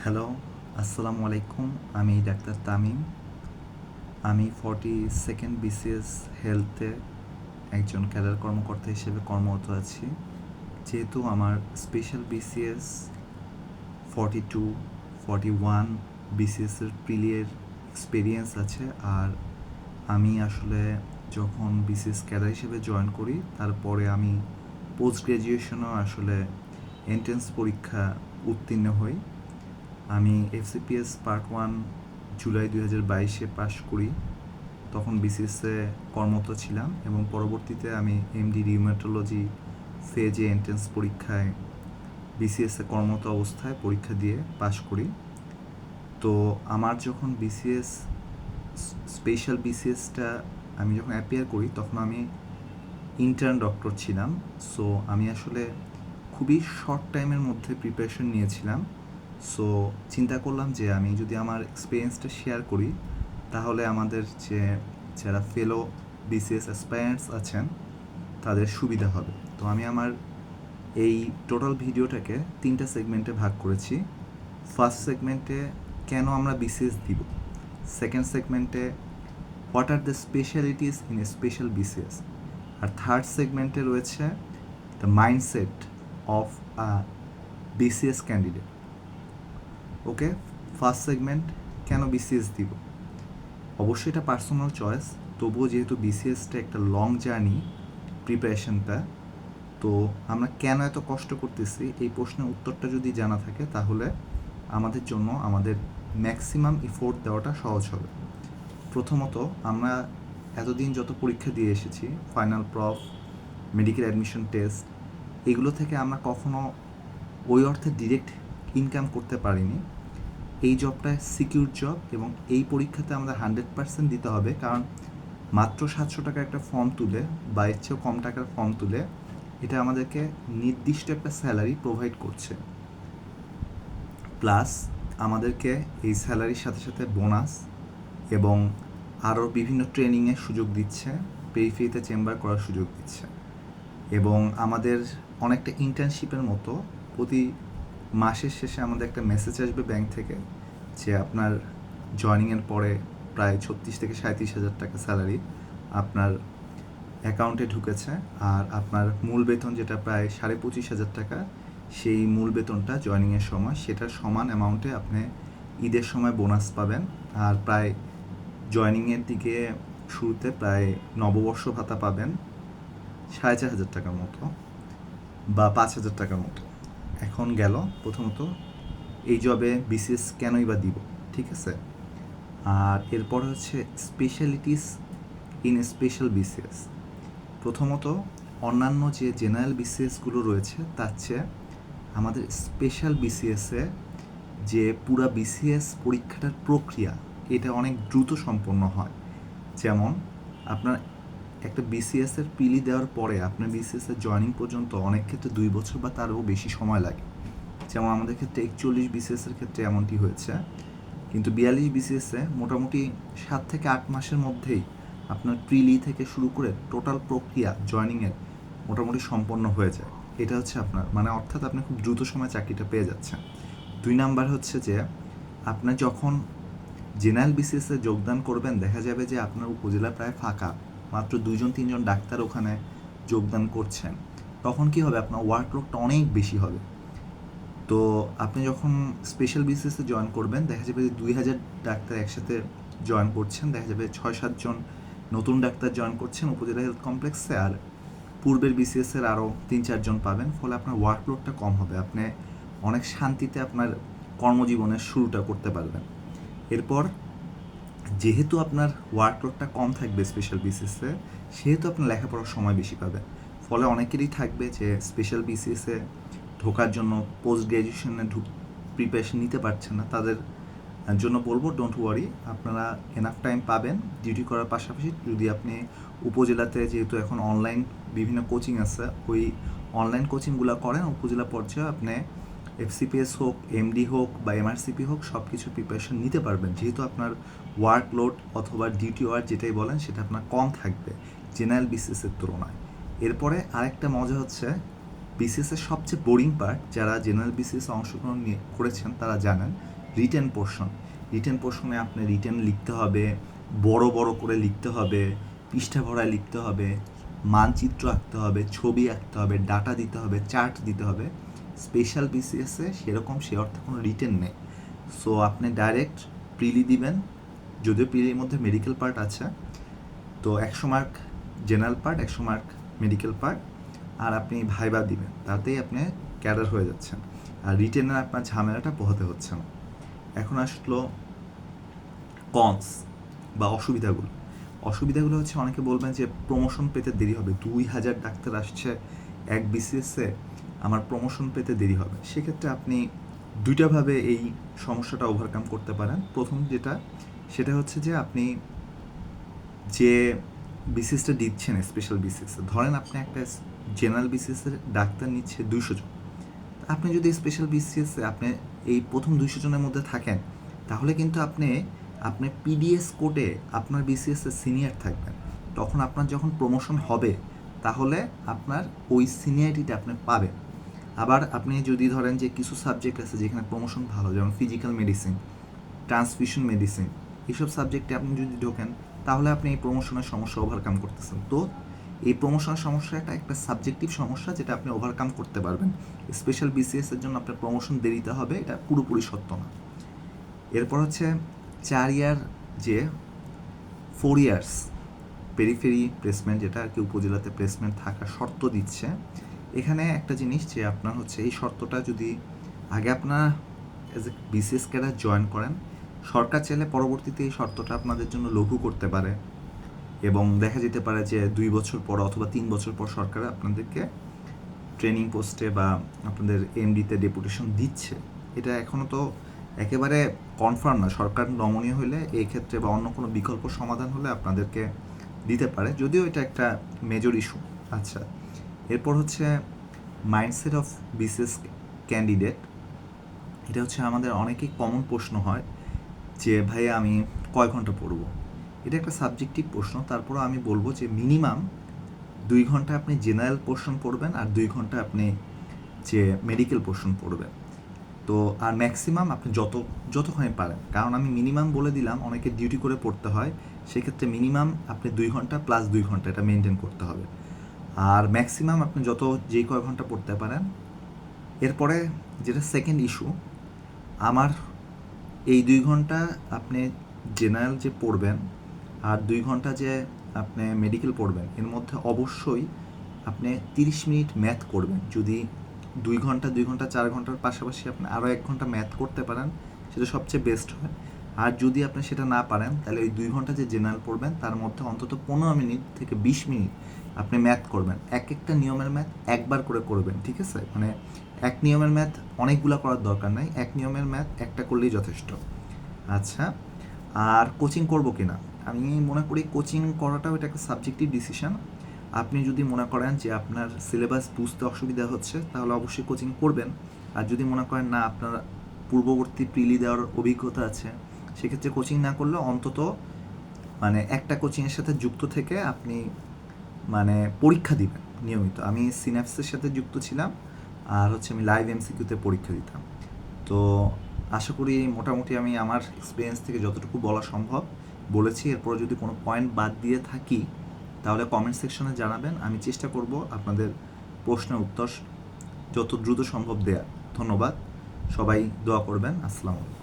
Hello, আসসালামু আলাইকুম। আমি ডাক্তার তামিম। আমি 42nd BCS হেলথে একজন ক্যাডার কর্মকর্তা হিসেবে কর্মরত আছি। যেহেতু আমার স্পেশাল BCS 42, 41 BCSের প্রিলির এক্সপিরিয়েন্স আছে। আর আমি আসলে যখন BCS ক্যাডার হিসেবে জয়েন করি, তারপরে আমি পোস্ট গ্র্যাজুয়েশনও আসলে এন্ট্রান্স পরীক্ষা উত্তীর্ণ হই। আমি FCPS পার্ট 1 জুলাই 2022-এ পাশ করি। তখন BCS-এ কর্মরত ছিলাম এবং পরবর্তীতে আমি MD রিউমাটোলজি ফেজে এন্ট্রান্স পরীক্ষায় BCS-এ কর্মরত অবস্থায় পরীক্ষা দিয়ে পাশ করি। তো আমার যখন BCS স্পেশাল BCS-টা আমি যখন অ্যাপিয়ার করি, তখন আমি ইন্টার্ন ডক্টর ছিলাম। সো আমি আসলে খুবই শর্ট টাইমের মধ্যে প্রিপারেশন নিয়েছিলাম। সো চিন্তা করলাম যে আমি যদি আমার এক্সপিরিয়েন্সটা শেয়ার করি, তাহলে আমাদের যারা ফেলো BCS অ্যাসপায়ার্টস আছেন তাদের সুবিধা হবে। তো আমি আমার এই টোটাল ভিডিওটাকে 3টা সেগমেন্টে ভাগ করেছি। ফার্স্ট সেগমেন্টে কেন আমরা BCS দিব, সেকেন্ড সেগমেন্টে what are the specialities in a special BCS, আর থার্ড সেগমেন্টে রয়েছে the mindset of a BCS candidate. Okay, first segment কেন BCS দিব। অবশ্যই এটা পার্সোনাল চয়েস, তবুও যেহেতু BCSটা একটা লং জার্নি প্রিপারেশনটা, তো আমরা কেন এত কষ্ট করতেছি এই প্রশ্নের উত্তরটা যদি জানা থাকে, তাহলে আমাদের জন্য আমাদের ম্যাক্সিমাম এফোর্ট দেওয়াটা সহজ হবে। প্রথমত, আমরা এতদিন যত পরীক্ষা দিয়ে এসেছি, final proof, medical admission test, এগুলো থেকে আমরা কখনো ওই অর্থে ডিরেক্ট ইনকাম করতে পারিনি। এই জবটা সিকিউর জব এবং এই পরীক্ষাতে আমাদের 100% দিতে হবে, কারণ মাত্র 700 টাকা একটা ফর্ম তুলে বা এর চেয়েও কম টাকার ফর্ম তুলে এটা আমাদেরকে নির্দিষ্ট একটা স্যালারি প্রোভাইড করছে। প্লাস আমাদেরকে এই স্যালারির সাথে সাথে বোনাস এবং আরও বিভিন্ন ট্রেনিংয়ের সুযোগ দিচ্ছে, পেরিফেরিতে চেম্বার করার সুযোগ দিচ্ছে, এবং আমাদের অনেকটা ইন্টার্নশিপের মতো প্রতি মাসের শেষে আমাদের একটা মেসেজ আসবে ব্যাংক থেকে যে আপনার জয়নিংয়ের পরে প্রায় 36 থেকে 37 হাজার টাকা স্যালারি আপনার অ্যাকাউন্টে ঢুকেছে। আর আপনার মূল বেতন যেটা প্রায় 25,500 টাকা, সেই মূল বেতনটা জয়নিংয়ের সময় সেটার সমান অ্যামাউন্টে আপনি ঈদের সময় বোনাস পাবেন। আর প্রায় জয়নিংয়ের দিকে শুরুতে প্রায় নববর্ষ ভাতা পাবেন 4,500 টাকার মতো বা 5,000 টাকার মতো। এখন গেল প্রথমত এই জবে BCS কেনই বা দিব, ঠিক আছে। আর এরপর হচ্ছে স্পেশালিটিস ইন স্পেশাল BCS। প্রথমত, অন্যান্য যে জেনারেল BCSগুলো রয়েছে তার চেয়ে আমাদের স্পেশাল BCSে যে পুরা BCS পরীক্ষাটার প্রক্রিয়া, এটা অনেক দ্রুত সম্পন্ন হয়। যেমন আপনার একটা BCSের প্রিলি দেওয়ার পরে আপনার BCSের জয়নিং পর্যন্ত অনেক ক্ষেত্রে 2 বছর বা তারও বেশি সময় লাগে। যেমন আমাদের ক্ষেত্রে 41 BCSের ক্ষেত্রে এমনটি হয়েছে, কিন্তু 42 BCSে মোটামুটি 7 থেকে 8 মাসের মধ্যেই আপনার প্রিলি থেকে শুরু করে টোটাল প্রক্রিয়া জয়নিংয়ের মোটামুটি সম্পন্ন হয়ে যায়। এটা হচ্ছে আপনার মানে অর্থাৎ আপনি খুব দ্রুত সময় চাকরিটা পেয়ে যাচ্ছেন। 2 নাম্বার হচ্ছে যে আপনার যখন জেনারেল BCSে যোগদান করবেন, দেখা যাবে যে আপনার উপজেলা প্রায় ফাঁকা, মাত্র 2-3জন ডাক্তার ওখানে যোগদান করছেন। তখন কি হবে, আপনার ওয়ার্কলোডটা অনেক বেশি হবে। তো আপনি যখন স্পেশাল BCSে জয়েন করবেন, দেখা যাবে যে 2,000 ডাক্তার একসাথে জয়েন করছেন, দেখা যাবে 6-7 জন নতুন ডাক্তার জয়েন করছেন উপজেলা হেলথ কমপ্লেক্সে, আর পূর্বের BCSের আরও 3-4 জন পাবেন। ফলে আপনার ওয়ার্কলোডটা কম হবে, আপনি অনেক শান্তিতে আপনার কর্মজীবনের শুরুটা করতে পারবেন। এরপর যেহেতু আপনার ওয়ার্কলোডটা কম থাকবে স্পেশাল BCSে, সেহেতু আপনার লেখাপড়ার সময় বেশি পাবেন। ফলে অনেকেরই থাকবে যে স্পেশাল BCSে ঢোকার জন্য পোস্ট গ্র্যাজুয়েশনে প্রিপারেশন নিতে পারছেন না, তাদের জন্য বলবো ডোন্ট ওয়ারি, আপনারা এনাফ টাইম পাবেন ডিউটি করার পাশাপাশি। যদি আপনি উপজেলাতে, যেহেতু এখন অনলাইন বিভিন্ন কোচিং আছে, ওই অনলাইন কোচিংগুলো করেন, উপজেলা পর্যায়ে আপনি FCPS হোক, MD হোক বা MRCP হোক, সব কিছু প্রিপারেশন নিতে পারবেন, যেহেতু আপনার ওয়ার্কলোড অথবা ডিউটি ওয়ার্ক যেটাই বলেন সেটা আপনার কম থাকবে জেনারেল BCSের তুলনায়। এরপরে আরেকটা মজা হচ্ছে, BCSের সবচেয়ে বোরিং পার্ট, যারা জেনারেল BCS অংশগ্রহণ করেছেন তারা জানেন, রিটেন পোর্শন। রিটেন পোর্শনে আপনি রিটেন লিখতে হবে, বড় বড় করে লিখতে হবে, পৃষ্ঠা ভরায় লিখতে হবে, মানচিত্র আঁকতে হবে, ছবি আঁকতে হবে, ডাটা দিতে হবে, চার্ট দিতে হবে। স্পেশাল বিসিএসে সেরকম সে অর্থে কোনো রিটেন নেই। সো আপনি ডাইরেক্ট প্রিলি দিবেন, যদিও প্রিলির মধ্যে মেডিকেল পার্ট আছে। তো 100 mark general part, 100 mark medical part, আর আপনি ভাইবা দিবেন, তাতেই আপনি ক্যাডার হয়ে যাচ্ছেন। আর রিটেনের আপনার ঝামেলাটা পোহাতে হচ্ছে না। এখন আসলো কনস বা অসুবিধাগুলো। অসুবিধাগুলো হচ্ছে অনেকে বলবেন যে প্রমোশন পেতে দেরি হবে, 2000 ডাক্তার আসছে এক বিসিএসে, আমার প্রমোশন পেতে দেরি হবে। সেক্ষেত্রে আপনি দুইটাভাবে এই সমস্যাটা ওভারকাম করতে পারেন। প্রথম সেটা হচ্ছে যে আপনি যে বিসিএসটা দিচ্ছেন স্পেশাল বিসিএসে, ধরেন আপনি একটা জেনারেল বিসিএসের ডাক্তার নিচ্ছে 200 জন, আপনি যদি স্পেশাল বিসিএসে আপনি এই প্রথম 200 জনের মধ্যে থাকেন, তাহলে কিন্তু আপনি পিডিএস কোটে আপনার বিসিএসে সিনিয়র থাকবেন। তখন আপনার যখন প্রমোশন হবে, তাহলে আপনার ওই সিনিয়রিটিটা আপনি পাবেন। আবার আপনি যদি ধরেন যে কিছু সাবজেক্ট আছে যেখানে প্রমোশন ভালো, যেমন ফিজিক্যাল মেডিসিন, ট্রান্সফিউশন মেডিসিন, এইসব সাবজেক্টে আপনি যদি ঢোকেন, তাহলে আপনি এই প্রমোশনের সমস্যা ওভারকাম করতেছেন। তো এই প্রমোশনের সমস্যাটা একটা সাবজেক্টিভ সমস্যা, যেটা আপনি ওভারকাম করতে পারবেন। স্পেশাল বিসিএসের জন্য আপনার প্রমোশন দেরিতে হবে, এটা পুরোপুরি সত্য না। এরপর হচ্ছে 4 ইয়ার যে 4 ইয়ার্স পেরিফেরি প্লেসমেন্ট, যেটা আর কি উপজেলাতে প্লেসমেন্ট থাকার শর্ত দিচ্ছে। এখানে একটা জিনিস যে আপনার হচ্ছে এই শর্তটা যদি আগে আপনার as a BCS cadre join করেন, সরকার চাইলে পরবর্তীতে এই শর্তটা আপনাদের জন্য লঘু করতে পারে, এবং দেখা যেতে পারে যে 2 বছর পর অথবা 3 বছর পর সরকার আপনাদেরকে ট্রেনিং পোস্টে বা আপনাদের এমডিতে ডেপুটেশন দিচ্ছে। এটা এখনও তো একেবারে কনফার্ম না, সরকার নমনীয় হলে এই ক্ষেত্রে বা অন্য কোনো বিকল্প সমাধান হলে আপনাদেরকে দিতে পারে, যদিও এটা একটা মেজর ইস্যু। আচ্ছা, এরপর হচ্ছে মাইন্ডসেট অফ বিসিএস ক্যান্ডিডেট। এটা হচ্ছে আমাদের অনেকেই কমন প্রশ্ন হয় যে ভাই আমি কয় ঘন্টা পড়বো। এটা একটা সাবজেক্টিভ প্রশ্ন, তারপরও আমি বলবো যে মিনিমাম 2 ঘন্টা আপনি জেনারেল পোর্শন পড়বেন, আর 2 ঘন্টা আপনি যে মেডিকেল পোর্শন পড়বেন। তো আর ম্যাক্সিমাম আপনি যতক্ষণে পারেন, কারণ আমি মিনিমাম বলে দিলাম, অনেকে ডিউটি করে পড়তে হয়, সেক্ষেত্রে মিনিমাম আপনি 2 ঘন্টা প্লাস 2 ঘন্টা এটা মেনটেন করতে হবে। আর ম্যাক্সিমাম আপনি যেই কয় ঘন্টা পড়তে পারেন। এরপরে যেটা সেকেন্ড ইস্যু, আমার এই 2 ঘন্টা আপনি জেনারেল যে পড়বেন আর 2 ঘন্টা যে আপনি মেডিকেল পড়বেন, এর মধ্যে অবশ্যই আপনি 30 মিনিট ম্যাথ করবেন। যদি 2 ঘন্টা 4 ঘন্টার পাশাপাশি আপনি আরও 1 ঘন্টা ম্যাথ করতে পারেন, সেটা সবচেয়ে বেস্ট হয়। আর যদি আপনি সেটা না পারেন, তাহলে ওই 2 ঘন্টা যে জেনারেল পড়বেন তার মধ্যে অন্তত 15 মিনিট থেকে 20 মিনিট আপনি ম্যাথ করবেন। একটা নিয়মের ম্যাথ একবার করে করবেন, ঠিক আছে? মানে এক নিয়মের ম্যাথ অনেকগুলো করার দরকার নাই, এক নিয়মের ম্যাথ একটা করলেই যথেষ্ট। আচ্ছা, আর কোচিং করব কিনা, আমি মনে করি কোচিং করাটাও এটা একটা সাবজেক্টিভ ডিসিশন। আপনি যদি মনে করেন যে আপনার সিলেবাস বুঝতে অসুবিধা হচ্ছে, তাহলে অবশ্যই কোচিং করবেন। আর যদি মনে করেন না আপনার পূর্ববর্তী প্রিলি দেওয়ার অভিজ্ঞতা আছে, সেক্ষেত্রে কোচিং না করলে অন্তত একটা কোচিংয়ের সাথে যুক্ত থেকে আপনি পরীক্ষা দিবেন নিয়মিত। আমি সিন্যাপসের সাথে যুক্ত ছিলাম, আর হচ্ছে আমি লাইভ এমসিকিউতে পরীক্ষা দিতাম। তো আশা করি মোটামুটি আমি আমার এক্সপিরিয়েন্স থেকে যতটুকু বলা সম্ভব বলেছি। এরপর যদি কোনো পয়েন্ট বাদ দিয়ে থাকি, তাহলে কমেন্ট সেকশনে জানাবেন, আমি চেষ্টা করব আপনাদের প্রশ্নের উত্তর যত দ্রুত সম্ভব দেওয়ার। ধন্যবাদ, সবাই দোয়া করবেন। আসসালামু আলাইকুম।